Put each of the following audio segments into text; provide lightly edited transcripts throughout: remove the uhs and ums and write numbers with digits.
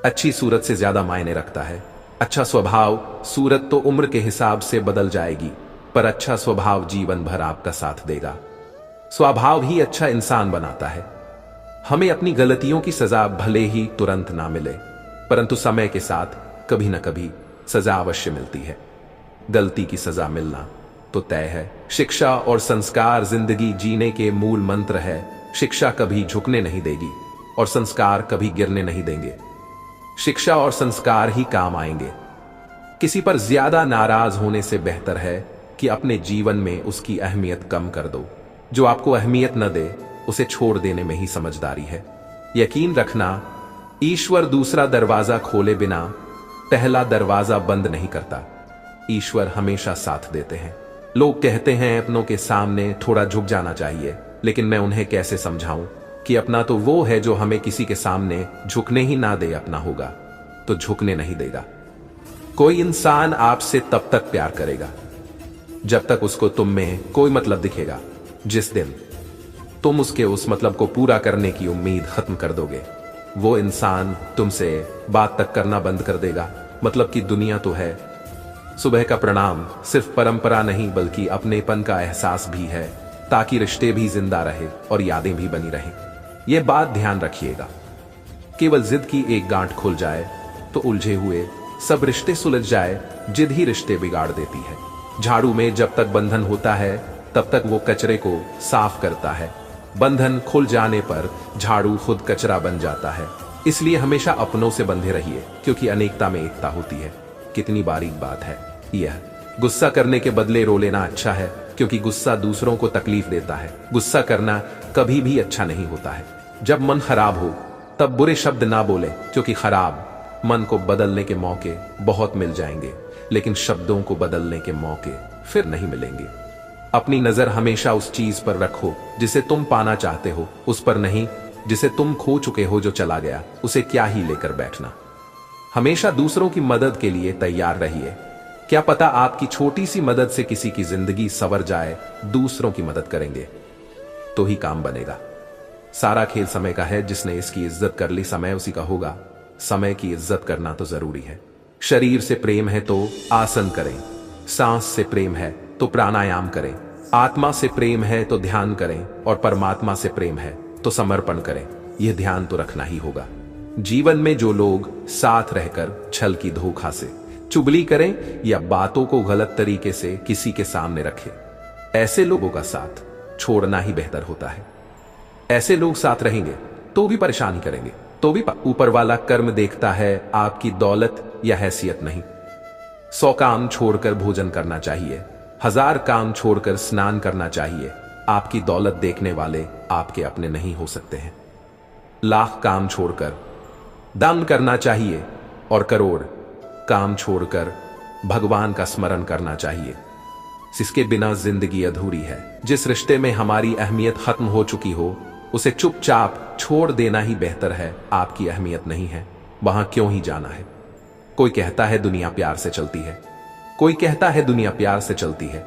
अच्छी सूरत से ज्यादा मायने रखता है। अच्छा स्वभाव, सूरत तो उम्र के हिसाब से बदल जाएगी, पर अच्छा स्वभाव जीवन भर आपका साथ देगा। स्वभाव ही अच्छा इंसान बनाता है। हमें अपनी गलतियों की सजा भले ही तुरंत ना मिले, परंतु समय के साथ कभी न कभी सजा अवश्य मिलती है। गलती की सजा मिलना तो तय है। शिक्षा और संस्कार जिंदगी जीने के मूल मंत्र है। शिक्षा कभी झुकने नहीं देगी और संस्कार कभी गिरने नहीं देंगे। शिक्षा और संस्कार ही काम आएंगे। किसी पर ज्यादा नाराज होने से बेहतर है कि अपने जीवन में उसकी अहमियत कम कर दो। जो आपको अहमियत न दे उसे छोड़ देने में ही समझदारी है। यकीन रखना, ईश्वर दूसरा दरवाजा खोले बिना पहला दरवाजा बंद नहीं करता। ईश्वर हमेशा साथ देते हैं। लोग कहते हैं अपनों के सामने थोड़ा झुक जाना चाहिए, लेकिन मैं उन्हें कैसे समझाऊं कि अपना तो वो है जो हमें किसी के सामने झुकने ही ना दे। अपना होगा तो झुकने नहीं देगा। कोई इंसान आपसे तब तक प्यार करेगा जब तक उसको तुम में कोई मतलब दिखेगा। जिस दिन तुम उसके उस मतलब को पूरा करने की उम्मीद खत्म कर दोगे, वो इंसान तुमसे बात तक करना बंद कर देगा। मतलब की दुनिया तो है। सुबह का प्रणाम सिर्फ परंपरा नहीं बल्कि अपनेपन का एहसास भी है, ताकि रिश्ते भी जिंदा रहे और यादें भी बनी रहें। यह बात ध्यान रखिएगा, केवल जिद की एक गांठ खुल जाए तो उलझे हुए सब रिश्ते सुलझ जाए। जिद ही रिश्ते बिगाड़ देती है। झाड़ू में जब तक बंधन होता है तब तक वो कचरे को साफ करता है। बंधन खुल जाने पर झाड़ू खुद कचरा बन जाता है। इसलिए हमेशा अपनों से बंधे रहिए, क्योंकि अनेकता में एकता होती है। कितनी बारीक बात है यह। गुस्सा करने के बदले रो लेना अच्छा है, क्योंकि गुस्सा दूसरों को तकलीफ देता है। गुस्सा करना कभी भी अच्छा नहीं होता है। जब मन खराब हो तब बुरे शब्द ना बोले, क्योंकि खराब मन को बदलने के मौके बहुत मिल जाएंगे, लेकिन शब्दों को बदलने के मौके फिर नहीं मिलेंगे। अपनी नजर हमेशा उस चीज पर रखो जिसे तुम पाना चाहते हो, उस पर नहीं जिसे तुम खो चुके हो। जो चला गया उसे क्या ही लेकर बैठना। हमेशा दूसरों की मदद के लिए तैयार रहिए। क्या पता आपकी छोटी सी मदद से किसी की जिंदगी संवर जाए। दूसरों की मदद करेंगे तो ही काम बनेगा। सारा खेल समय का है। जिसने इसकी इज्जत कर ली, समय उसी का होगा। समय की इज्जत करना तो जरूरी है। शरीर से प्रेम है तो आसन करें, सांस से प्रेम है तो प्राणायाम करें, आत्मा से प्रेम है तो ध्यान करें, और परमात्मा से प्रेम है तो समर्पण करें। यह ध्यान तो रखना ही होगा। जीवन में जो लोग साथ रहकर छल की धोखा से चुगली करें या बातों को गलत तरीके से किसी के सामने रखें, ऐसे लोगों का साथ छोड़ना ही बेहतर होता है। ऐसे लोग साथ रहेंगे तो भी परेशानी करेंगे, तो भी ऊपर वाला कर्म देखता है, आपकी दौलत या हैसियत नहीं। 100 काम छोड़कर भोजन करना चाहिए, 1000 काम छोड़कर स्नान करना चाहिए। आपकी दौलत देखने वाले आपके अपने नहीं हो सकते हैं। 1,00,000 काम छोड़कर दान करना चाहिए और करोड़ काम छोड़कर भगवान का स्मरण करना चाहिए। जिसके बिना जिंदगी अधूरी है। जिस रिश्ते में हमारी अहमियत खत्म हो चुकी हो उसे चुपचाप छोड़ देना ही बेहतर है। आपकी अहमियत नहीं है, वहां क्यों ही जाना है। कोई कहता है दुनिया प्यार से चलती है, कोई कहता है दुनिया प्यार से चलती है,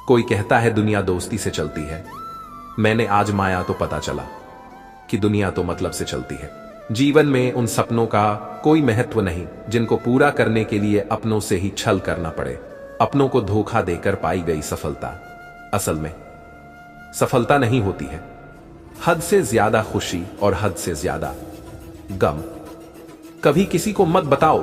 कोई कहता है दुनिया दोस्ती से चलती है। मैंने आजमाया तो पता चला कि दुनिया तो मतलब से चलती है। जीवन में उन सपनों का कोई महत्व नहीं जिनको पूरा करने के लिए अपनों से ही छल करना पड़े। अपनों को धोखा देकर पाई गई सफलता असल में सफलता नहीं होती है। हद से ज्यादा खुशी और हद से ज्यादा गम कभी किसी को मत बताओ,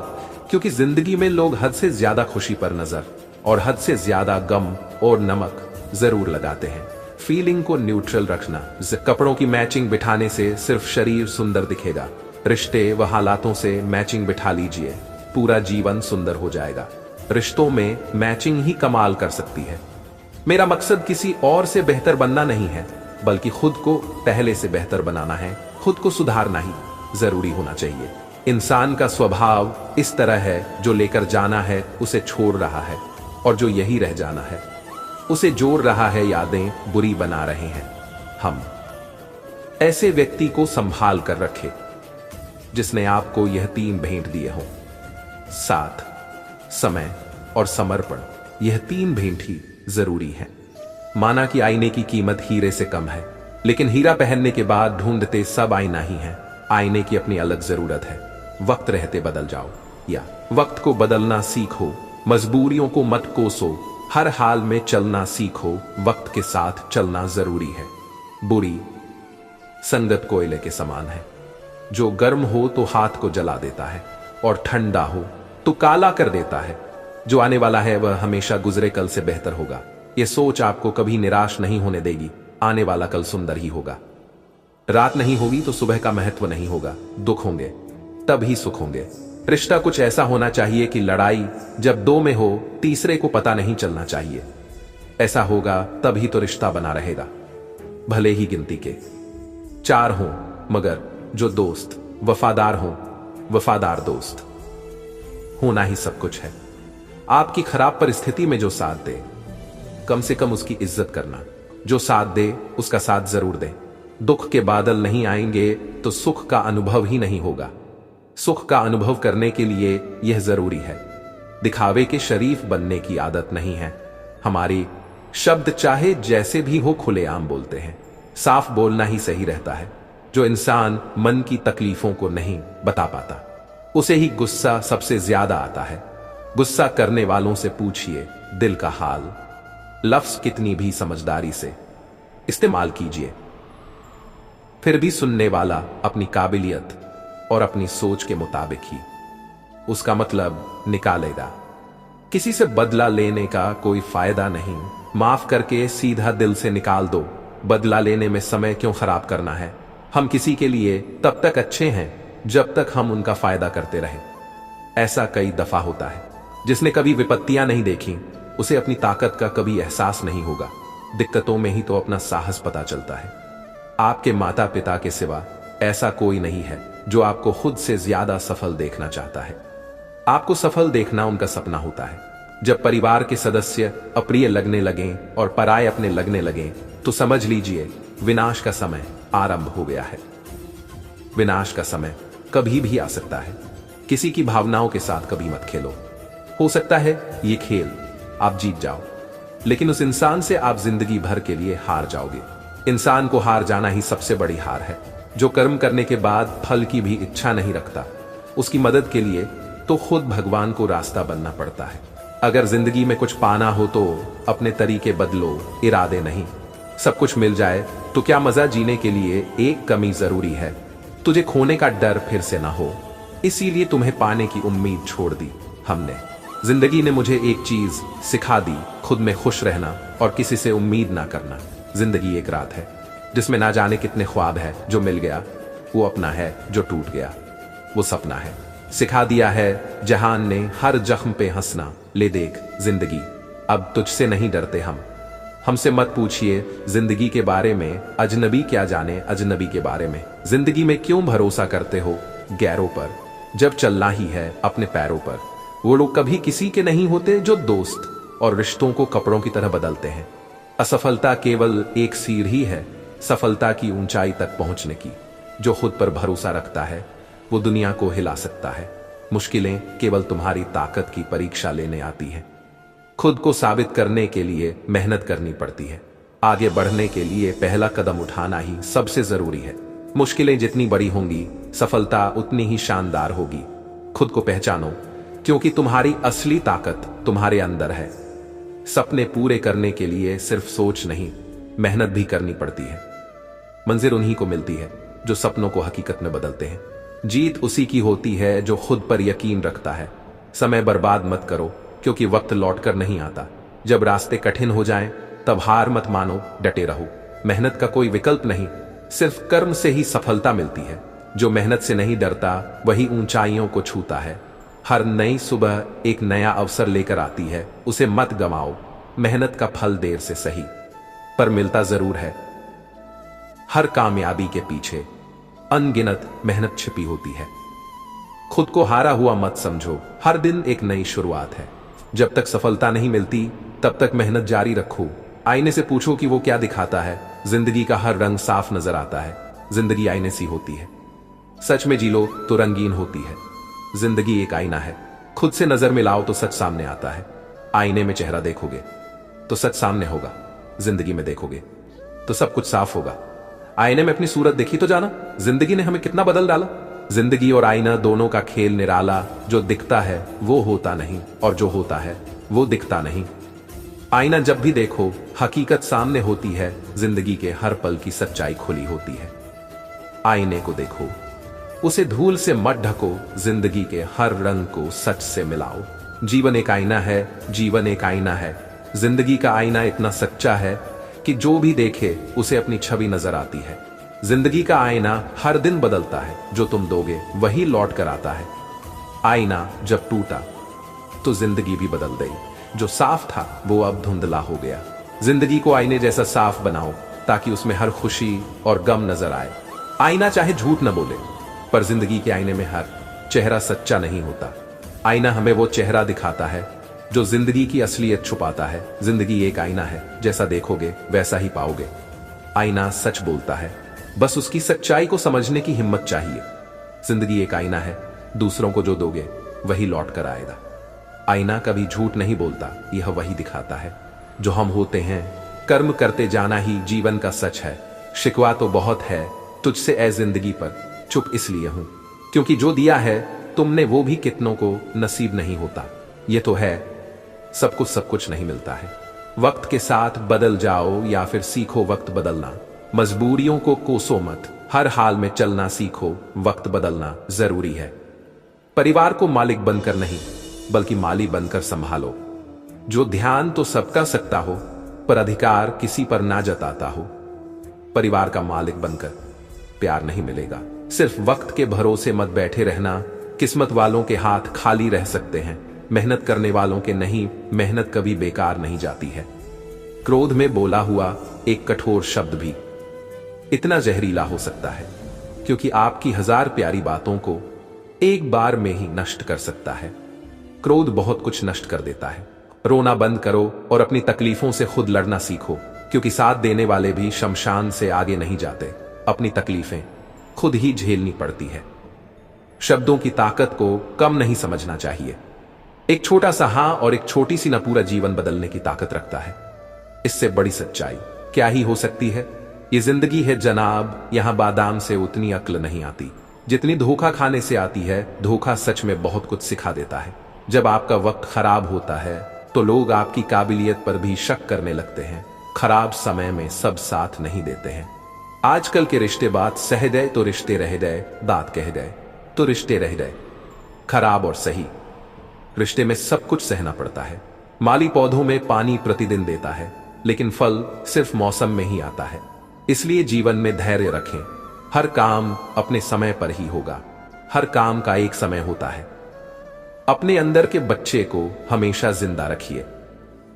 क्योंकि जिंदगी में लोग हद से ज्यादा खुशी पर नजर और हद से ज्यादा गम और नमक जरूर लगाते हैं। फीलिंग को न्यूट्रल रखना। कपड़ों की मैचिंग बिठाने से सिर्फ शरीर सुंदर दिखेगा। रिश्ते व हालातों से मैचिंग बिठा लीजिए, पूरा जीवन सुंदर हो जाएगा। रिश्तों में मैचिंग ही कमाल कर सकती है। मेरा मकसद किसी और से बेहतर बनना नहीं है, बल्कि खुद को पहले से बेहतर बनाना है। खुद को सुधारना ही जरूरी होना चाहिए। इंसान का स्वभाव इस तरह है, जो लेकर जाना है उसे छोड़ रहा है, और जो यही रह जाना है उसे जोड़ रहा है। यादें बुरी बना रहे हैं हम। ऐसे व्यक्ति को संभाल कर रखें जिसने आपको यह 3 भेंट दिए हों, साथ, समय और समर्पण। यह 3 भेंट ही जरूरी है। माना कि आईने की कीमत हीरे से कम है, लेकिन हीरा पहनने के बाद ढूंढते सब आईना ही है। आईने की अपनी अलग जरूरत है। वक्त रहते बदल जाओ, या वक्त को बदलना सीखो, मजबूरियों को मत कोसो, हर हाल में चलना सीखो, वक्त के साथ चलना जरूरी है। बुरी संगत कोयले के समान है, जो गर्म हो तो हाथ को जला देता है और ठंडा हो तो काला कर देता है। जो आने वाला है वह हमेशा गुजरे कल से बेहतर होगा। यह सोच आपको कभी निराश नहीं होने देगी। आने वाला कल सुंदर ही होगा। रात नहीं होगी तो सुबह का महत्व नहीं होगा। दुख होंगे तब ही सुख होंगे। रिश्ता कुछ ऐसा होना चाहिए कि लड़ाई जब दो में हो तीसरे को पता नहीं चलना चाहिए। ऐसा होगा तभी तो रिश्ता बना रहेगा। भले ही गिनती के 4 हों, मगर जो दोस्त वफादार हों, वफादार दोस्त होना ही सब कुछ है। आपकी खराब परिस्थिति में जो साथ दे, कम से कम उसकी इज्जत करना। जो साथ दे उसका साथ जरूर दे। दुख के बादल नहीं आएंगे तो सुख का अनुभव ही नहीं होगा। सुख का अनुभव करने के लिए यह जरूरी है। दिखावे के शरीफ बनने की आदत नहीं है। हमारी शब्द चाहे जैसे भी हो खुलेआम बोलते हैं। साफ बोलना ही सही रहता है। जो इंसान मन की तकलीफों को नहीं बता पाता, उसे ही गुस्सा सबसे ज्यादा आता है। गुस्सा करने वालों से पूछिए दिल का हाल। लफ्ज कितनी भी समझदारी से इस्तेमाल कीजिए, फिर भी सुनने वाला अपनी काबिलियत और अपनी सोच के मुताबिक ही उसका मतलब निकालेगा। किसी से बदला लेने का कोई फायदा नहीं। माफ करके सीधा दिल से निकाल दो। बदला लेने में समय क्यों खराब करना है। हम किसी के लिए तब तक अच्छे हैं जब तक हम उनका फायदा करते रहें। ऐसा कई दफा होता है। जिसने कभी विपत्तियां नहीं देखी उसे अपनी ताकत का कभी एहसास नहीं होगा। दिक्कतों में ही तो अपना साहस पता चलता है। आपके माता पिता के सिवा ऐसा कोई नहीं है जो आपको खुद से ज्यादा सफल देखना चाहता है। आपको सफल देखना उनका सपना होता है। जब परिवार के सदस्य अप्रिय लगने लगें और पराये अपने लगने लगें तो समझ लीजिए विनाश का समय आरंभ हो गया है। विनाश का समय कभी भी आ सकता है। किसी की भावनाओं के साथ कभी मत खेलो। हो सकता है ये खेल आप जीत जाओ, लेकिन उस इंसान से आप जिंदगी भर के लिए हार जाओगे। इंसान को हार जाना ही सबसे बड़ी हार है। जो कर्म करने के बाद फल की भी इच्छा नहीं रखता, उसकी मदद के लिए तो खुद भगवान को रास्ता बनना पड़ता है। अगर जिंदगी में कुछ पाना हो तो अपने तरीके बदलो, इरादे नहीं। सब कुछ मिल जाए तो क्या मजा। जीने के लिए एक कमी जरूरी है, तुझे खोने का डर फिर से ना हो। इसीलिए तुम्हें पाने की उम्मीद छोड़ दी हमने। जिंदगी ने मुझे एक चीज सिखा दी, खुद में खुश रहना और किसी से उम्मीद ना करना। जिंदगी एक रात है जिसमें ना जाने कितने ख्वाब है। जो मिल गया वो अपना है, जो टूट गया वो सपना है। सिखा दिया है जहान ने हर जख्म पे हंसना। ले देख जिंदगी अब तुझसे नहीं डरते हम। हमसे मत पूछिए जिंदगी के बारे में, अजनबी क्या जाने अजनबी के बारे में। जिंदगी में क्यों भरोसा करते हो गैरों पर, जब चलना ही है अपने पैरों पर। वो लोग कभी किसी के नहीं होते जो दोस्त और रिश्तों को कपड़ों की तरह बदलते हैं। असफलता केवल एक सीढ़ी है सफलता की ऊंचाई तक पहुंचने की। जो खुद पर भरोसा रखता है वो दुनिया को हिला सकता है। मुश्किलें केवल तुम्हारी ताकत की परीक्षा लेने आती हैं। खुद को साबित करने के लिए मेहनत करनी पड़ती है। आगे बढ़ने के लिए पहला कदम उठाना ही सबसे जरूरी है। मुश्किलें जितनी बड़ी होंगी सफलता उतनी ही शानदार होगी। खुद को पहचानो, क्योंकि तुम्हारी असली ताकत तुम्हारे अंदर है। सपने पूरे करने के लिए सिर्फ सोच नहीं, मेहनत भी करनी पड़ती है। मंजिल उन्हीं को मिलती है जो सपनों को हकीकत में बदलते हैं। जीत उसी की होती है जो खुद पर यकीन रखता है। समय बर्बाद मत करो, क्योंकि वक्त लौटकर नहीं आता। जब रास्ते कठिन हो जाएं, तब हार मत मानो, डटे रहो। मेहनत का कोई विकल्प नहीं, सिर्फ कर्म से ही सफलता मिलती है। जो मेहनत से नहीं डरता वही ऊंचाइयों को छूता है। हर नई सुबह एक नया अवसर लेकर आती है, उसे मत गंवाओ। मेहनत का फल देर से सही पर मिलता जरूर है। हर कामयाबी के पीछे अनगिनत मेहनत छिपी होती है। खुद को हारा हुआ मत समझो, हर दिन एक नई शुरुआत है। जब तक सफलता नहीं मिलती तब तक मेहनत जारी रखो। आईने से पूछो कि वो क्या दिखाता है। जिंदगी का हर रंग साफ नजर आता है। जिंदगी आईने सी होती है। सच में जी लो तो रंगीन होती है। जिंदगी एक आईना है, खुद से नजर मिलाओ तो सच सामने आता है। आईने में चेहरा देखोगे तो सच सामने होगा। जिंदगी में देखोगे तो सब कुछ साफ होगा। आईने में अपनी सूरत देखी तो जाना, जिंदगी ने हमें कितना बदल डाला। जिंदगी और आईना दोनों का खेल निराला, जो दिखता है वो होता नहीं और जो होता है वो दिखता नहीं। आईना जब भी देखो हकीकत सामने होती है, जिंदगी के हर पल की सच्चाई खुली होती है। आईने को देखो, उसे धूल से मत ढको, जिंदगी के हर रंग को सच से मिलाओ। जीवन एक आईना है, जीवन एक आईना है। जिंदगी का आईना इतना सच्चा है कि जो भी देखे उसे अपनी छवि नजर आती है। जिंदगी का आईना हर दिन बदलता है, जो तुम दोगे वही लौट कर आता है। आईना जब टूटा तो जिंदगी भी बदल गई। जो साफ था वो अब धुंधला हो गया। जिंदगी को आईने जैसा साफ बनाओ ताकि उसमें हर खुशी और गम नजर आए। आईना चाहे झूठ न बोले, पर जिंदगी के आईने में हर चेहरा सच्चा नहीं होता। आईना हमें वो चेहरा दिखाता है जो जिंदगी की असलियत छुपाता है। जिंदगी एक आईना है, जैसा देखोगे वैसा ही पाओगे। आईना सच बोलता है, बस उसकी सच्चाई को समझने की हिम्मत चाहिए। जिंदगी एक आईना है, दूसरों को जो दोगे वही लौट कर आएगा। आईना कभी झूठ नहीं बोलता, यह वही दिखाता है जो हम होते हैं। कर्म करते जाना ही जीवन का सच है। शिकवा तो बहुत है तुझसे ए जिंदगी पर, चुप इसलिए हूं क्योंकि जो दिया है तुमने वो भी कितनों को नसीब नहीं होता। ये तो है, सब कुछ नहीं मिलता है। वक्त के साथ बदल जाओ या फिर सीखो वक्त बदलना। मजबूरियों को कोसो मत, हर हाल में चलना सीखो। वक्त बदलना जरूरी है। परिवार को मालिक बनकर नहीं बल्कि माली बनकर संभालो। जो ध्यान तो सबका सकता हो, पर अधिकार किसी पर ना जताता हो। परिवार का मालिक बनकर प्यार नहीं मिलेगा। सिर्फ वक्त के भरोसे मत बैठे रहना। किस्मत वालों के हाथ खाली रह सकते हैं, मेहनत करने वालों के नहीं। मेहनत कभी बेकार नहीं जाती है। क्रोध में बोला हुआ एक कठोर शब्द भी इतना जहरीला हो सकता है क्योंकि आपकी 1000 प्यारी बातों को एक बार में ही नष्ट कर सकता है। क्रोध बहुत कुछ नष्ट कर देता है। रोना बंद करो और अपनी तकलीफों से खुद लड़ना सीखो, क्योंकि साथ देने वाले भी शमशान से आगे नहीं जाते। अपनी तकलीफें खुद ही झेलनी पड़ती है। शब्दों की ताकत को कम नहीं समझना चाहिए। एक छोटा सा हां और एक छोटी सी न पूरा जीवन बदलने की ताकत रखता है। इससे बड़ी सच्चाई क्या ही हो सकती है। ये जिंदगी है जनाब, यहां बादाम से उतनी अक्ल नहीं आती जितनी धोखा खाने से आती है। धोखा सच में बहुत कुछ सिखा देता है। जब आपका वक्त खराब होता है तो लोग आपकी काबिलियत पर भी शक करने लगते हैं। खराब समय में सब साथ नहीं देते हैं। आजकल के रिश्ते बात सह गए तो रिश्ते रह गए, दांत कह गए तो रिश्ते रह गए। खराब और सही रिश्ते में सब कुछ सहना पड़ता है। माली पौधों में पानी प्रतिदिन देता है, लेकिन फल सिर्फ मौसम में ही आता है। इसलिए जीवन में धैर्य रखें। हर काम अपने समय पर ही होगा। हर काम का एक समय होता है। अपने अंदर के बच्चे को हमेशा जिंदा रखिए।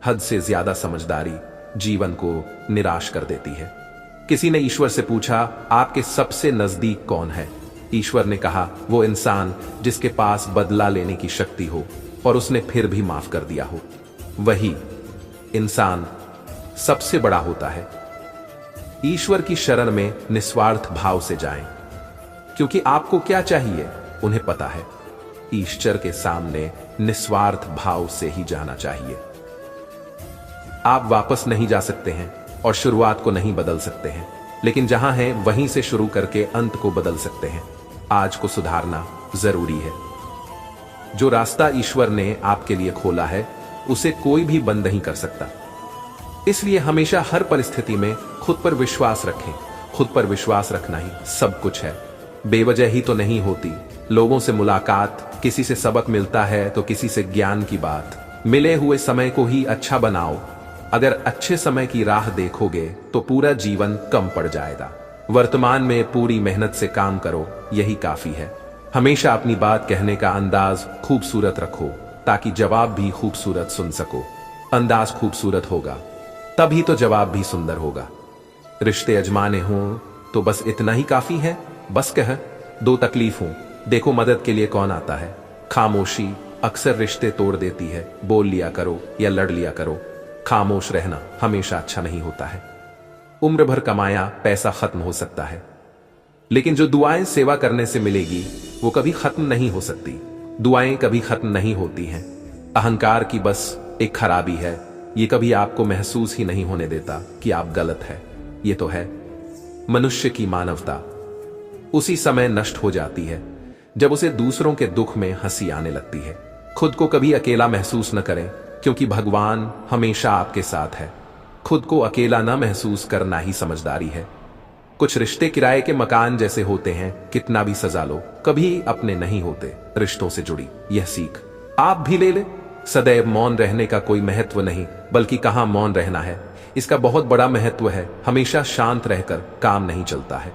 हद से ज्यादा समझदारी जीवन को निराश कर देती है। किसी ने ईश्वर से पूछा, आपके सबसे नजदीक कौन है? ईश्वर ने कहा, वो इंसान जिसके पास बदला लेने की शक्ति हो और उसने फिर भी माफ कर दिया हो। वही इंसान सबसे बड़ा होता है। ईश्वर की शरण में निस्वार्थ भाव से जाएं, क्योंकि आपको क्या चाहिए उन्हें पता है। ईश्वर के सामने निस्वार्थ भाव से ही जाना चाहिए। आप वापस नहीं जा सकते हैं और शुरुआत को नहीं बदल सकते हैं, लेकिन जहां हैं वहीं से शुरू करके अंत को बदल सकते हैं। आज को सुधारना जरूरी है। जो रास्ता ईश्वर ने आपके लिए खोला है उसे कोई भी बंद नहीं कर सकता। इसलिए हमेशा हर परिस्थिति में खुद पर विश्वास रखें। खुद पर विश्वास रखना ही सब कुछ है। बेवजह ही तो नहीं होती। लोगों से मुलाकात, किसी से सबक मिलता है तो किसी से ज्ञान की बात। मिले हुए समय को ही अच्छा बनाओ। अगर अच्छे समय की राह देखोगे तो पूरा जीवन कम पड़ जाएगा। वर्तमान में पूरी मेहनत से काम करो, यही काफी है। हमेशा अपनी बात कहने का अंदाज खूबसूरत रखो ताकि जवाब भी खूबसूरत सुन सको। अंदाज खूबसूरत होगा तभी तो जवाब भी सुंदर होगा। रिश्ते अजमाने हों तो बस इतना ही काफी है। बस कह दो तकलीफ हो, देखो मदद के लिए कौन आता है। खामोशी अक्सर रिश्ते तोड़ देती है। बोल लिया करो या लड़ लिया करो। खामोश रहना हमेशा अच्छा नहीं होता है। उम्र भर कमाया पैसा खत्म हो सकता है, लेकिन जो दुआएं सेवा करने से मिलेगी वो कभी खत्म नहीं हो सकती। दुआएं कभी खत्म नहीं होती हैं। अहंकार की बस एक खराबी है, ये कभी आपको महसूस ही नहीं होने देता कि आप गलत है। ये तो है। मनुष्य की मानवता उसी समय नष्ट हो जाती है जब उसे दूसरों के दुख में हंसी आने लगती है। खुद को कभी अकेला महसूस न करें, क्योंकि भगवान हमेशा आपके साथ है। खुद को अकेला न महसूस करना ही समझदारी है। कुछ रिश्ते किराए के मकान जैसे होते हैं, कितना भी सजा लो कभी अपने नहीं होते। रिश्तों से जुड़ी यह सीख आप भी ले ले। सदैव मौन रहने का कोई महत्व नहीं, बल्कि कहां मौन रहना है इसका बहुत बड़ा महत्व है। हमेशा शांत रहकर काम नहीं चलता है।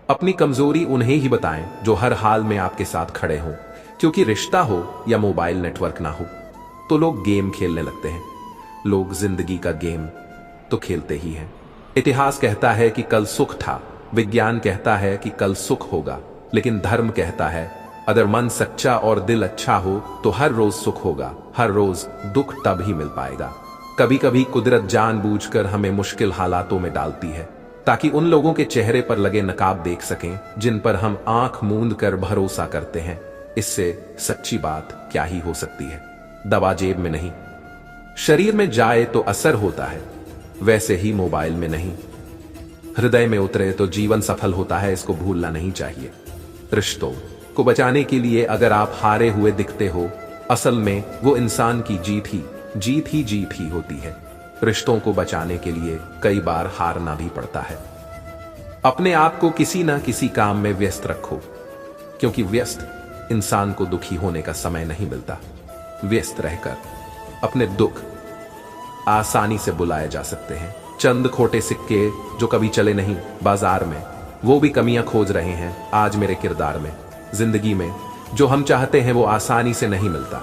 अपनी कमजोरी उन्हें ही बताएं जो हर हाल में आपके साथ खड़े हों, क्योंकि रिश्ता हो या मोबाइल नेटवर्क ना हो तो लोग गेम खेलने लगते हैं। लोग जिंदगी का गेम तो खेलते ही हैं। इतिहास कहता है कि कल सुख था, विज्ञान कहता है कि कल सुख होगा, लेकिन धर्म कहता है अगर मन सच्चा और दिल अच्छा हो तो हर रोज सुख होगा, हर रोज दुख तब ही मिल पाएगा। कभी कभी कुदरत जानबूझकर हमें मुश्किल हालातों में डालती है, ताकि उन लोगों के चेहरे पर लगे नकाब देख सकें जिन पर हम आंख मूंद कर भरोसा करते हैं। इससे सच्ची बात क्या ही हो सकती है। दवा जेब में नहीं, शरीर में जाए तो असर होता है, वैसे ही मोबाइल में नहीं। हृदय में उतरे तो जीवन सफल होता है, इसको भूलना नहीं चाहिए। रिश्तों को बचाने के लिए अगर आप हारे हुए दिखते हो, असल में वो इंसान की जीत ही होती है। रिश्तों को बचाने के लिए कई बार हारना भी पड़ता है। अपने आप को किसी ना किसी काम में व्यस्त रखो, क्योंकि व्यस्त इंसान को दुखी होने का समय नहीं मिलता। व्यस्त रहकर अपने दुख आसानी से बुलाए जा सकते हैं। चंद खोटे सिक्के जो कभी चले नहीं बाजार में, वो भी कमियां खोज रहे हैं आज मेरे किरदार में। जिंदगी में जो हम चाहते हैं वो आसानी से नहीं मिलता,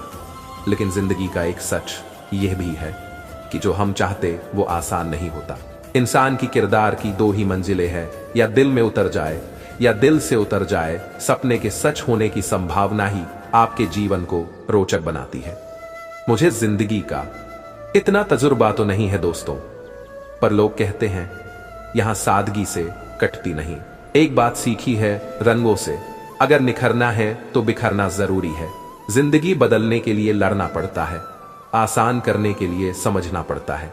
लेकिन जिंदगी का एक सच यह भी है कि जो हम चाहते वो आसान नहीं होता। इंसान की किरदार की दो ही मंजिलें हैं, या दिल में उतर जाए या दिल से उतर जाए। सपने के सच होने की संभावना ही आपके जीवन को रोचक बनाती है। मुझे जिंदगी का इतना तजुर्बा तो नहीं है दोस्तों, पर लोग कहते हैं यहां सादगी से कटती नहीं। एक बात सीखी है रंगों से, अगर निखरना है तो बिखरना जरूरी है। जिंदगी बदलने के लिए लड़ना पड़ता है, आसान करने के लिए समझना पड़ता है।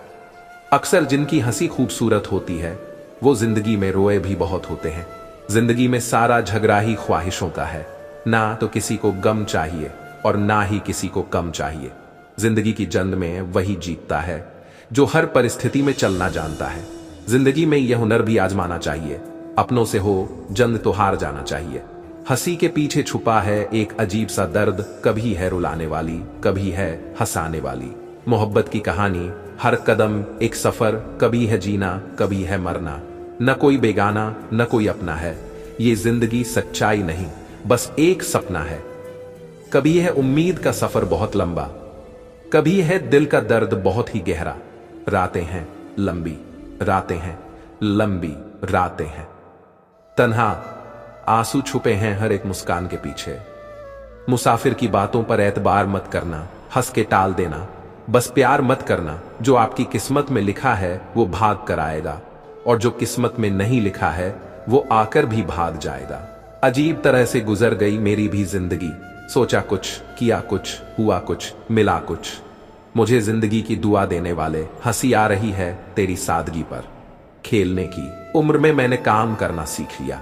अक्सर जिनकी हंसी खूबसूरत होती है वो जिंदगी में रोए भी बहुत होते हैं। जिंदगी में सारा झगड़ा ही ख्वाहिशों का है, ना तो किसी को गम चाहिए और ना ही किसी को कम चाहिए। जिंदगी की जंग में वही जीतता है जो हर परिस्थिति में चलना जानता है। जिंदगी में यह हुनर भी आजमाना चाहिए, अपनों से हो जंग तो हार जाना चाहिए। हंसी के पीछे छुपा है एक अजीब सा दर्द, कभी है रुलाने वाली, कभी है हंसाने वाली। मोहब्बत की कहानी हर कदम एक सफर, कभी है जीना कभी है मरना। न कोई बेगाना न कोई अपना है, ये जिंदगी सच्चाई नहीं बस एक सपना है। कभी है उम्मीद का सफर बहुत लंबा, कभी है दिल का दर्द बहुत ही गहरा। रातें हैं लंबी, रातें हैं लंबी, रातें हैं तन्हा, आंसू छुपे हैं हर एक मुस्कान के पीछे। मुसाफिर की बातों पर एतबार मत करना, हंस के टाल देना। बस प्यार मत करना, जो आपकी किस्मत में लिखा है वो भाग कर आएगा, और जो किस्मत में नहीं लिखा है वो आकर भी भाग जाएगा। अजीब तरह से गुजर गई मेरी भी जिंदगी, सोचा कुछ, किया कुछ, हुआ कुछ, मिला कुछ। मुझे जिंदगी की दुआ देने वाले, हंसी आ रही है तेरी सादगी पर। खेलने की उम्र में मैंने काम करना सीख लिया,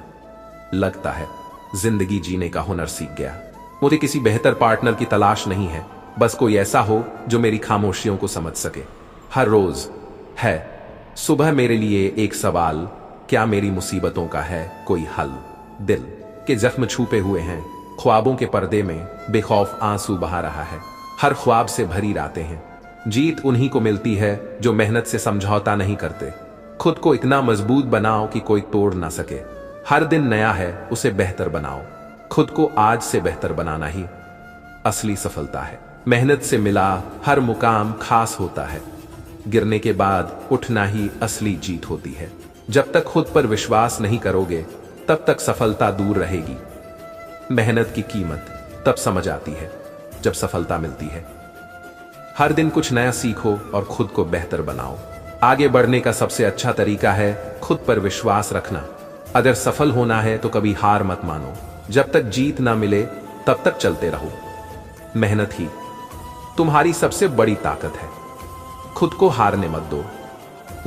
लगता है जिंदगी जीने का हुनर सीख गया। मुझे किसी बेहतर पार्टनर की तलाश नहीं है, बस कोई ऐसा हो जो मेरी खामोशियों को समझ सके। हर रोज है सुबह मेरे लिए एक सवाल, क्या मेरी मुसीबतों का है कोई हल? दिल के जख्म छुपे हुए हैं, ख्वाबों के पर्दे में बेखौफ आंसू बहा रहा है। हर ख्वाब से भरी रातें हैं, जीत उन्हीं को मिलती है जो मेहनत से समझौता नहीं करते। खुद को इतना मजबूत बनाओ कि कोई तोड़ ना सके। हर दिन नया है, उसे बेहतर बनाओ। खुद को आज से बेहतर बनाना ही असली सफलता है। मेहनत से मिला हर मुकाम खास होता है, गिरने के बाद उठना ही असली जीत होती है। जब तक खुद पर विश्वास नहीं करोगे तब तक सफलता दूर रहेगी। मेहनत की कीमत तब समझ आती है जब सफलता मिलती है। हर दिन कुछ नया सीखो और खुद को बेहतर बनाओ। आगे बढ़ने का सबसे अच्छा तरीका है खुद पर विश्वास रखना। अगर सफल होना है तो कभी हार मत मानो। जब तक जीत ना मिले तब तक चलते रहो। मेहनत ही तुम्हारी सबसे बड़ी ताकत है। खुद को हारने मत दो,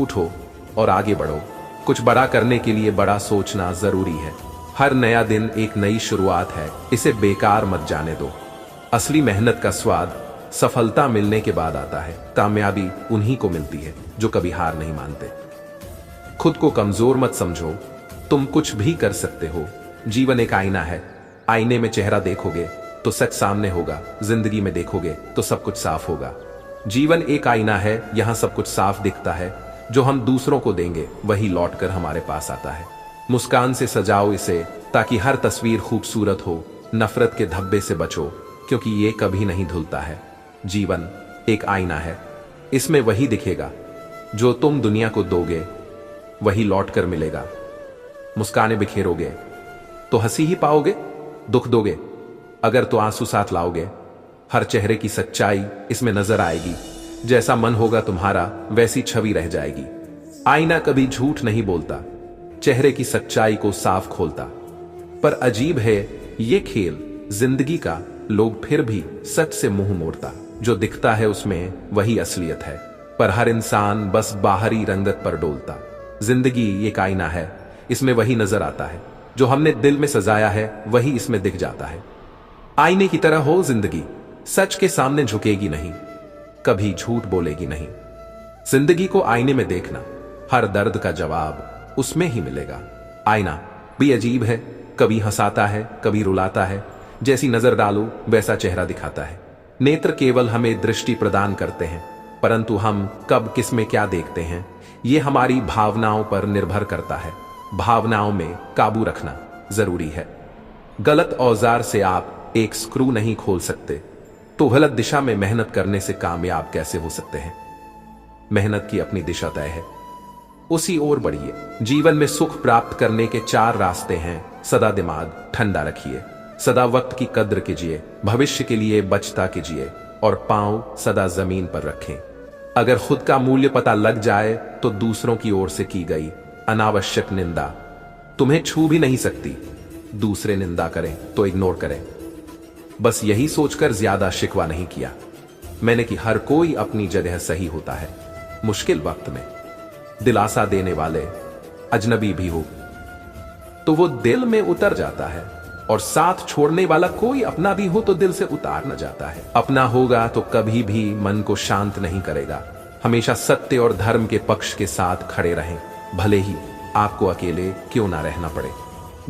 उठो और आगे बढ़ो। कुछ बड़ा करने के लिए बड़ा सोचना जरूरी है। हर नया दिन एक नई शुरुआत है, इसे बेकार मत जाने दो। असली मेहनत का स्वाद सफलता मिलने के बाद आता है। कामयाबी उन्हीं को मिलती है जो कभी हार नहीं मानते। खुद को कमजोर मत समझो, तुम कुछ भी कर सकते हो। जीवन एक आईना है, आईने में चेहरा देखोगे तो सच सामने होगा, जिंदगी में देखोगे तो सब कुछ साफ होगा। जीवन एक आईना है, यहां सब कुछ साफ दिखता है। जो हम दूसरों को देंगे वही लौटकर हमारे पास आता है। मुस्कान से सजाओ इसे ताकि हर तस्वीर खूबसूरत हो। नफरत के धब्बे से बचो क्योंकि ये कभी नहीं धुलता है। जीवन एक आईना है, इसमें वही दिखेगा जो तुम दुनिया को दोगे, वही लौटकर मिलेगा। मुस्काने बिखेरोगे तो हंसी ही पाओगे, दुख दोगे अगर तो आंसू साथ लाओगे। हर चेहरे की सच्चाई इसमें नजर आएगी। जैसा मन होगा तुम्हारा वैसी छवि रह जाएगी। आईना कभी झूठ नहीं बोलता, चेहरे की सच्चाई को साफ खोलता। पर अजीब है ये खेल जिंदगी का, लोग फिर भी सच से मुंह मोड़ता। जो दिखता है उसमें वही असलियत है, पर हर इंसान बस बाहरी रंगत पर डोलता। जिंदगी एक आईना है, इसमें वही नजर आता है जो हमने दिल में सजाया है, वही इसमें दिख जाता है। आईने की तरह हो जिंदगी, सच के सामने झुकेगी नहीं, कभी झूठ बोलेगी नहीं। जिंदगी को आईने में देखना, हर दर्द का जवाब उसमें ही मिलेगा। आईना भी अजीब है, कभी हंसाता है कभी रुलाता है। जैसी नजर डालो वैसा चेहरा दिखाता है। नेत्र केवल हमें दृष्टि प्रदान करते हैं, परंतु हम कब किस में क्या देखते हैं ये हमारी भावनाओं पर निर्भर करता है। भावनाओं में काबू रखना जरूरी है। गलत औजार से आप एक स्क्रू नहीं खोल सकते, तो गलत दिशा में मेहनत करने से कामयाब कैसे हो सकते हैं। मेहनत की अपनी दिशा तय है, उसी ओर बढ़िए। जीवन में सुख प्राप्त करने के 4 रास्ते हैं। सदा दिमाग ठंडा रखिए, सदा वक्त की कद्र कीजिए, भविष्य के लिए बचता कीजिए और पांव सदा जमीन पर रखें। अगर खुद का मूल्य पता लग जाए तो दूसरों की ओर से की गई अनावश्यक निंदा तुम्हें छू भी नहीं सकती। दूसरे निंदा करें तो इग्नोर करें। बस यही सोचकर ज्यादा शिकवा नहीं किया मैंने कि हर कोई अपनी जगह सही होता है। मुश्किल वक्त में दिलासा देने वाले अजनबी भी हो तो वो दिल में उतर जाता है, और साथ छोड़ने वाला कोई अपना भी हो तो दिल से उतार न जाता है। अपना होगा तो कभी भी मन को शांत नहीं करेगा। हमेशा सत्य और धर्म के पक्ष के साथ खड़े रहें, भले ही आपको अकेले क्यों ना रहना पड़े।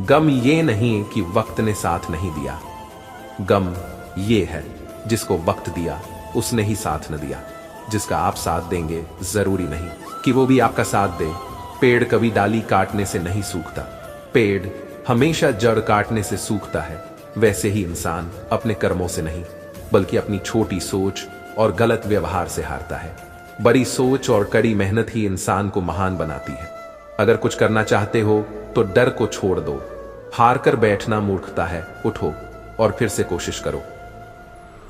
गम ये नहीं कि वक्त ने साथ नहीं दिया, गम ये है जिसको वक्त दिया उसने ही साथ न दिया। जिसका आप साथ देंगे जरूरी नहीं कि वो भी आपका साथ दे। पेड़ कभी डाली काटने से नहीं सूखता, पेड़ हमेशा जड़ काटने से सूखता है। वैसे ही इंसान अपने कर्मों से नहीं बल्कि अपनी छोटी सोच और गलत व्यवहार से हारता है। बड़ी सोच और कड़ी मेहनत ही इंसान को महान बनाती है। अगर कुछ करना चाहते हो तो डर को छोड़ दो। हार कर बैठना मूर्खता है, उठो और फिर से कोशिश करो।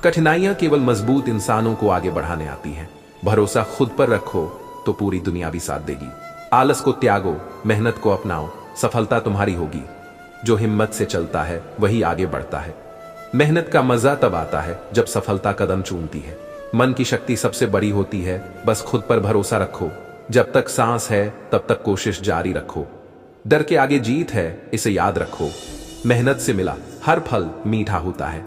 कठिनाइयां केवल मजबूत इंसानों को आगे बढ़ाने आती हैं। भरोसा खुद पर रखो तो पूरी दुनिया भी साथ देगी। आलस को त्यागो, मेहनत को अपनाओ, सफलता तुम्हारी होगी। जो हिम्मत से चलता है वही आगे बढ़ता है। मेहनत का मजा तब आता है जब सफलता कदम चूमती है। मन की शक्ति सबसे बड़ी होती है, बस खुद पर भरोसा रखो। जब तक सांस है तब तक कोशिश जारी रखो। डर के आगे जीत है, इसे याद रखो। मेहनत से मिला हर फल मीठा होता है।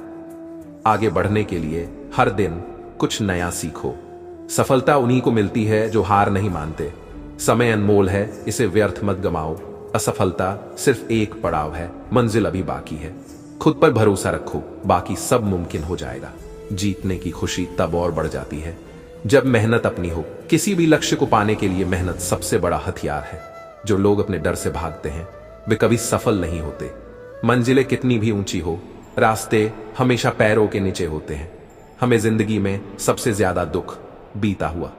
आगे बढ़ने के लिए हर दिन कुछ नया सीखो। सफलता उन्हीं को मिलती है जो हार नहीं मानते। समय अनमोल है, इसे व्यर्थ मत गमाओ। असफलता सिर्फ एक पड़ाव है, मंजिल अभी बाकी है। खुद पर भरोसा रखो, बाकी सब मुमकिन हो जाएगा। जीतने की खुशी तब और बढ़ जाती है जब मेहनत अपनी हो। किसी भी लक्ष्य को पाने के लिए मेहनत सबसे बड़ा हथियार है। जो लोग अपने डर से भागते हैं वे कभी सफल नहीं होते। मंजिलें कितनी भी ऊंची हो, रास्ते हमेशा पैरों के नीचे होते हैं। हमें जिंदगी में सबसे ज्यादा दुख बीता हुआ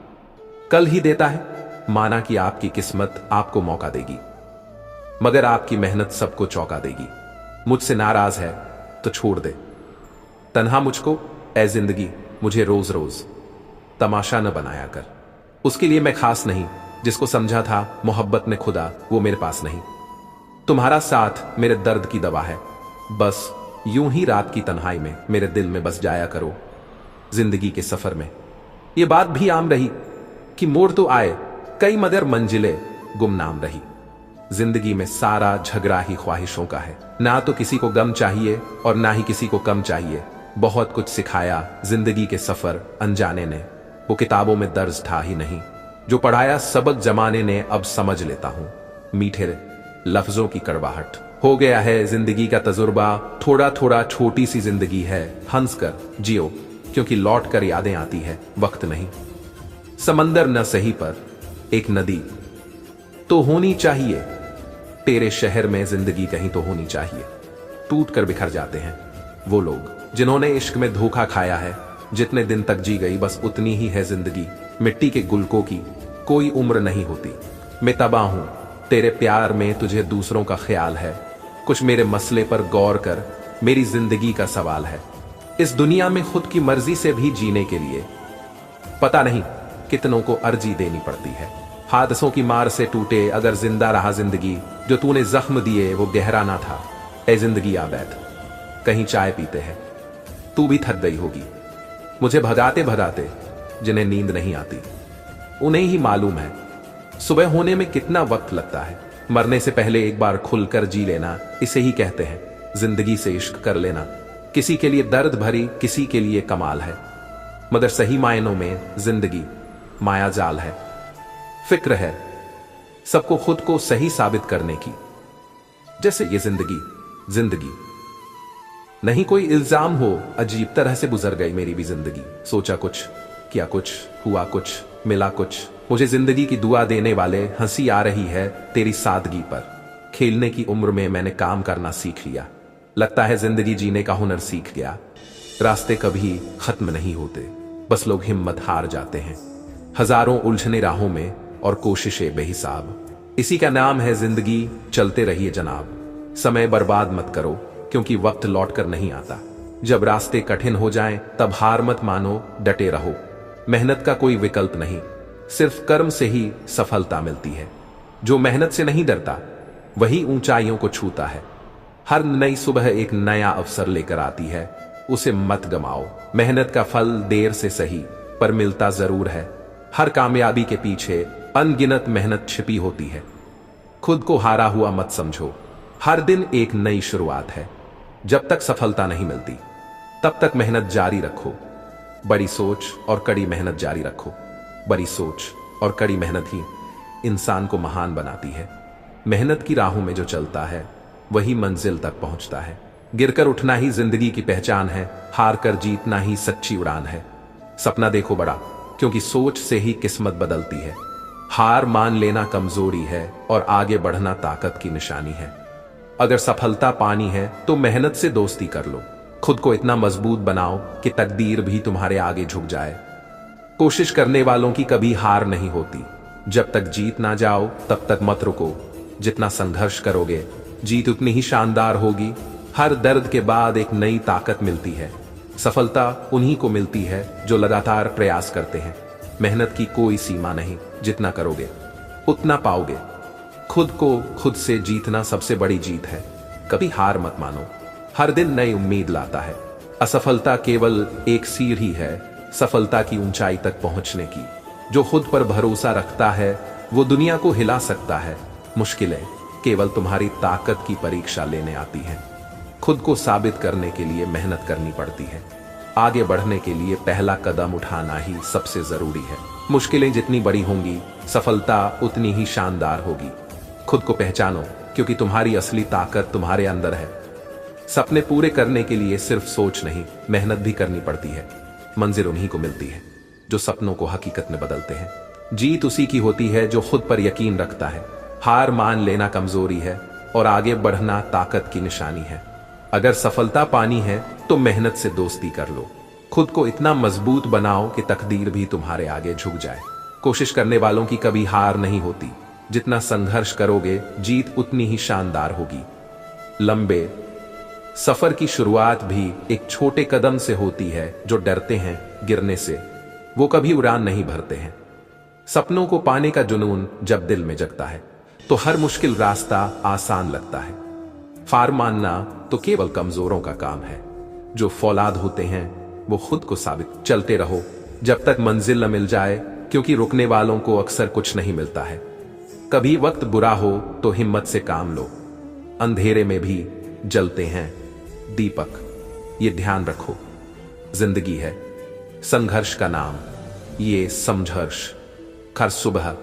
कल ही देता है। माना कि आपकी किस्मत आपको मौका देगी, मगर आपकी मेहनत सबको चौंका देगी। मुझसे नाराज है तो छोड़ दे, तन्हा मुझको ए जिंदगी मुझे रोज रोज तमाशा न बनाया कर। उसके लिए मैं खास नहीं, जिसको समझा था मोहब्बत में खुदा वो मेरे पास नहीं। तुम्हारा साथ मेरे दर्द की दवा है, बस यूं ही रात की तन्हाई में मेरे दिल में बस जाया करो। जिंदगी के सफर में ये बात भी आम रही कि मोड़ तो आए कई मगर मंजिलें गुमनाम रही। जिंदगी में सारा झगड़ा ही ख्वाहिशों का है। ना तो किसी को गम चाहिए और ना ही किसी को कम चाहिए। बहुत कुछ सिखाया जिंदगी के सफर अनजाने ने, वो किताबों में दर्ज था ही नहीं। जो पढ़ाया सबक जमाने ने अब समझ लेता हूँ। मीठे लफ्जों की कड़वाहट हो गया है जिंदगी का तजुर्बा। थोड़ा थोड़ा छोटी सी जिंदगी है, हंस कर जियो क्योंकि लौट कर यादें आती है, वक्त नहीं। समंदर न सही पर एक नदी तो होनी चाहिए। तेरे शहर में जिंदगी कहीं तो होनी चाहिए। टूट कर बिखर जाते हैं वो लोग जिन्होंने इश्क में धोखा खाया है। जितने दिन तक जी गई बस उतनी ही है जिंदगी। मिट्टी के गुलकों की कोई उम्र नहीं होती। मैं तबाह हूं तेरे प्यार में, तुझे दूसरों का ख्याल है। कुछ मेरे मसले पर गौर कर, मेरी जिंदगी का सवाल है। इस दुनिया में खुद की मर्जी से भी जीने के लिए पता नहीं कितनों को अर्जी देनी पड़ती है। हादसों की मार से टूटे अगर जिंदा रहा जिंदगी, जो तूने जख्म दिए वो गहरा ना था। ए जिंदगी आ बैठ, कहीं चाय पीते हैं। तू भी थक गई होगी मुझे भगाते भगाते। जिन्हें नींद नहीं आती उन्हें ही मालूम है सुबह होने में कितना वक्त लगता है। मरने से पहले एक बार खुलकर जी लेना, इसे ही कहते हैं जिंदगी से इश्क कर लेना। किसी के लिए दर्द भरी, किसी के लिए कमाल है, मगर सही मायनों में जिंदगी माया जाल है। फिक्र है सबको खुद को सही साबित करने की, जैसे ये जिंदगी जिंदगी नहीं कोई इल्जाम हो। अजीब तरह से गुजर गई मेरी भी जिंदगी। सोचा कुछ, किया कुछ, हुआ कुछ, मिला कुछ। मुझे जिंदगी की दुआ देने वाले, हंसी आ रही है तेरी सादगी पर। खेलने की उम्र में मैंने काम करना सीख लिया। लगता है जिंदगी जीने का हुनर सीख गया। रास्ते कभी खत्म नहीं होते, बस लोग हिम्मत हार जाते हैं। हजारों उलझने राहों में और कोशिशें बेहिसाब। इसी का नाम है जिंदगी, चलते रहिए जनाब। समय बर्बाद मत करो क्योंकि वक्त लौट कर नहीं आता। जब रास्ते कठिन हो जाएं तब हार मत मानो, डटे रहो। मेहनत का कोई विकल्प नहीं, सिर्फ कर्म से ही सफलता मिलती है। जो मेहनत से नहीं डरता वही ऊंचाइयों को छूता है। हर नई सुबह एक नया अवसर लेकर आती है, उसे मत गमाओ। मेहनत का फल देर से सही पर मिलता जरूर है। हर कामयाबी के पीछे अनगिनत मेहनत छिपी होती है। खुद को हारा हुआ मत समझो, हर दिन एक नई शुरुआत है। जब तक सफलता नहीं मिलती तब तक मेहनत जारी रखो। बड़ी सोच और कड़ी मेहनत जारी रखो। बड़ी सोच और कड़ी मेहनत ही इंसान को महान बनाती है। मेहनत की राहों में जो चलता है वही मंजिल तक पहुंचता है। गिरकर उठना ही जिंदगी की पहचान है, हार कर जीतना ही सच्ची उड़ान है। सपना देखो बड़ा क्योंकि सोच से ही किस्मत बदलती है। हार मान लेना कमजोरी है और आगे बढ़ना ताकत की निशानी है। अगर सफलता पानी है तो मेहनत से दोस्ती कर लो। खुद को इतना मजबूत बनाओ कि तकदीर भी तुम्हारे आगे झुक जाए। कोशिश करने वालों की कभी हार नहीं होती। जब तक जीत ना जाओ तब तक मत रुको। जितना संघर्ष करोगे जीत उतनी ही शानदार होगी। हर दर्द के बाद एक नई ताकत मिलती है। सफलता उन्हीं को मिलती है जो लगातार प्रयास करते हैं। मेहनत की कोई सीमा नहीं, जितना करोगे उतना पाओगे। खुद को खुद से जीतना सबसे बड़ी जीत है। कभी हार मत मानो, हर दिन नई उम्मीद लाता है। असफलता केवल एक सीढ़ी है सफलता की ऊंचाई तक पहुंचने की। जो खुद पर भरोसा रखता है वो दुनिया को हिला सकता है। मुश्किलें केवल तुम्हारी ताकत की परीक्षा लेने आती हैं। खुद को साबित करने के लिए मेहनत करनी पड़ती है। आगे बढ़ने के लिए पहला कदम उठाना ही सबसे जरूरी है। मुश्किलें जितनी बड़ी होंगी सफलता उतनी ही शानदार होगी। खुद को पहचानो क्योंकि तुम्हारी असली ताकत तुम्हारे अंदर है। सपने पूरे करने के लिए सिर्फ सोच नहीं, मेहनत भी करनी पड़ती है। मंजिल उन्हीं को मिलती है जो सपनों को हकीकत में बदलते हैं। जीत उसी की होती है जो खुद पर यकीन रखता है। हार मान लेना कमजोरी है और आगे बढ़ना ताकत की निशानी है। अगर सफलता पानी है तो मेहनत से दोस्ती कर लो। खुद को इतना मजबूत बनाओ कि तकदीर भी तुम्हारे आगे झुक जाए। कोशिश करने वालों की कभी हार नहीं होती। जितना संघर्ष करोगे जीत उतनी ही शानदार होगी। लंबे सफर की शुरुआत भी एक छोटे कदम से होती है। जो डरते हैं गिरने से वो कभी उड़ान नहीं भरते हैं। सपनों को पाने का जुनून जब दिल में जगता है तो हर मुश्किल रास्ता आसान लगता है। हार मानना तो केवल कमजोरों का काम है। जो फौलाद होते हैं वो खुद को साबित चलते रहो जब तक मंजिल न मिल जाए, क्योंकि रुकने वालों को अक्सर कुछ नहीं मिलता है। कभी वक्त बुरा हो तो हिम्मत से काम लो, अंधेरे में भी जलते हैं दीपक। ये ध्यान रखो, जिंदगी है संघर्ष का नाम, ये संघर्ष हर सुबह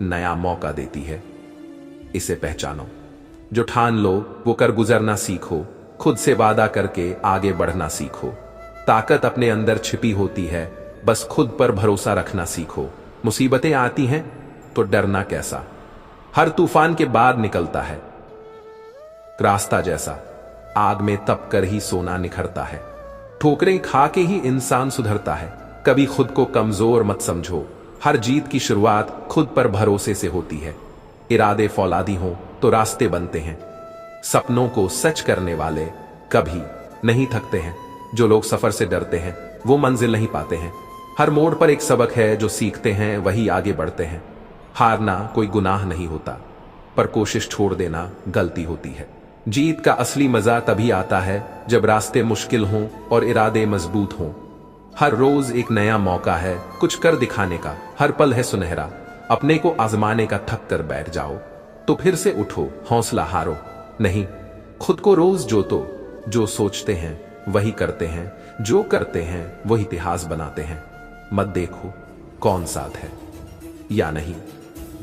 नया मौका देती है। इसे पहचानो, जो ठान लो वो कर गुजरना सीखो, खुद से वादा करके आगे बढ़ना सीखो। ताकत अपने अंदर छिपी होती है, बस खुद पर भरोसा रखना सीखो। मुसीबतें आती हैं तो डरना कैसा, हर तूफान के बाद निकलता है रास्ता जैसा। आग में तप कर ही सोना निखरता है, ठोकरें खा के ही इंसान सुधरता है। कभी खुद को कमजोर मत समझो, हर जीत की शुरुआत खुद पर भरोसे से होती है। इरादे फौलादी हों तो रास्ते बनते हैं, सपनों को सच करने वाले कभी नहीं थकते हैं। जो लोग सफर से डरते हैं वो मंजिल नहीं पाते हैं। हर मोड़ पर एक सबक है, जो सीखते हैं वही आगे बढ़ते हैं। हारना कोई गुनाह नहीं होता, पर कोशिश छोड़ देना गलती होती है। जीत का असली मजा तभी आता है जब रास्ते मुश्किल हों और इरादे मजबूत हों। हर रोज एक नया मौका है कुछ कर दिखाने का, हर पल है सुनहरा। अपने को आजमाने का, थक कर बैठ जाओ तो फिर से उठो, हौसला हारो नहीं। खुद को रोज जोतो, जो सोचते हैं वही करते हैं, जो करते हैं वही इतिहास बनाते हैं। मत देखो कौन साथ है या नहीं,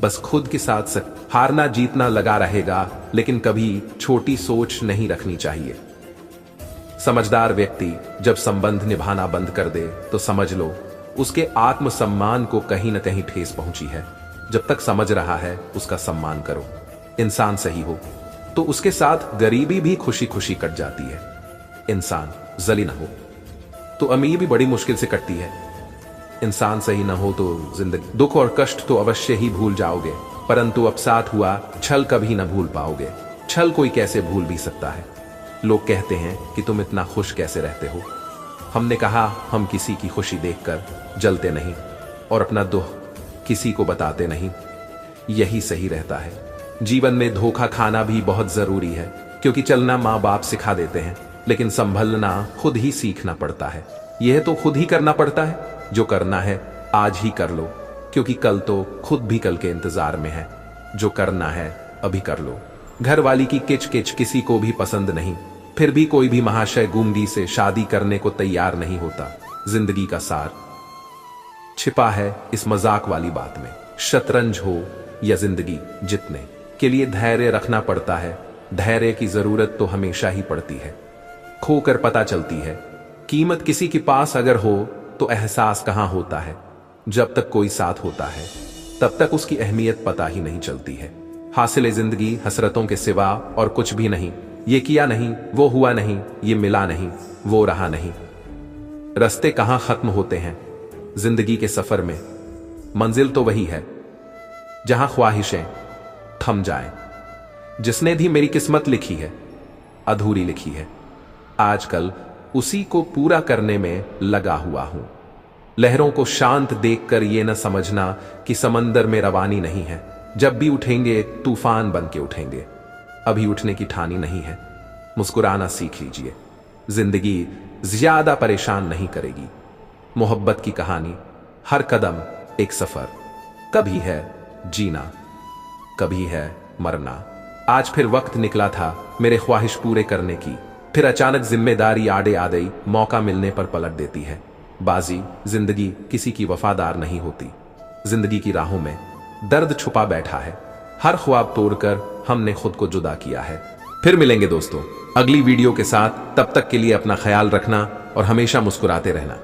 बस खुद के साथ सक। हारना जीतना लगा रहेगा, लेकिन कभी छोटी सोच नहीं रखनी चाहिए। समझदार व्यक्ति जब संबंध निभाना बंद कर दे तो समझ लो उसके आत्मसम्मान को कहीं न कहीं ठेस पहुंची है। जब तक समझ रहा है उसका सम्मान करो। इंसान सही हो तो उसके साथ गरीबी भी खुशी खुशी कट जाती है। इंसान जलीन हो तो अमीरी भी बड़ी मुश्किल से कटती है। इंसान सही न हो तो जिंदगी दुख और कष्ट तो अवश्य ही भूल जाओगे, परंतु अब साथ हुआ छल कभी न भूल पाओगे। छल कोई कैसे भूल भी सकता है। लोग कहते हैं कि तुम इतना खुश कैसे रहते हो। हमने कहा हम किसी की खुशी देखकर जलते नहीं और अपना दुख किसी को बताते नहीं। यही सही रहता है। जीवन में धोखा खाना भी बहुत जरूरी है, क्योंकि चलना माँ बाप सिखा देते हैं, लेकिन संभलना खुद ही सीखना पड़ता है। यह तो खुद ही करना पड़ता है। जो करना है आज ही कर लो, क्योंकि कल तो खुद भी कल के इंतजार में है। जो करना है अभी कर लो। घर वाली की किच किच किसी को भी पसंद नहीं, फिर भी कोई भी महाशय गुंगी से शादी करने को तैयार नहीं होता। जिंदगी का सार छिपा है इस मजाक वाली बात में। शतरंज हो या जिंदगी, जीतने के लिए धैर्य रखना पड़ता है। धैर्य की जरूरत तो हमेशा ही पड़ती है, खोकर पता चलती है। कीमत किसी के पास अगर हो तो एहसास कहां होता है। जब तक कोई साथ होता है तब तक उसकी अहमियत पता ही नहीं चलती है। हासिल जिंदगी हसरतों के सिवा और कुछ भी नहीं। ये किया नहीं, वो हुआ नहीं, ये मिला नहीं, वो रहा नहीं। रास्ते कहां खत्म होते हैं जिंदगी के सफर में। मंजिल तो वही है जहां ख्वाहिशें थम जाएं। जिसने भी मेरी किस्मत लिखी है अधूरी लिखी है, आजकल उसी को पूरा करने में लगा हुआ हूं। लहरों को शांत देखकर यह न समझना कि समंदर में रवानी नहीं है। जब भी उठेंगे तूफान बन के उठेंगे, अभी उठने की ठानी नहीं है। मुस्कुराना सीख लीजिए, जिंदगी ज्यादा परेशान नहीं करेगी। मोहब्बत की कहानी, हर कदम एक सफर। कभी है जीना, कभी है मरना। आज फिर वक्त निकला था मेरे ख्वाहिश पूरे करने की, फिर अचानक जिम्मेदारी आड़े आ गई। मौका मिलने पर पलट देती है बाजी। जिंदगी किसी की वफादार नहीं होती। जिंदगी की राहों में दर्द छुपा बैठा है। हर ख्वाब तोड़कर हमने खुद को जुदा किया है। फिर मिलेंगे दोस्तों अगली वीडियो के साथ। तब तक के लिए अपना ख्याल रखना और हमेशा मुस्कुराते रहना।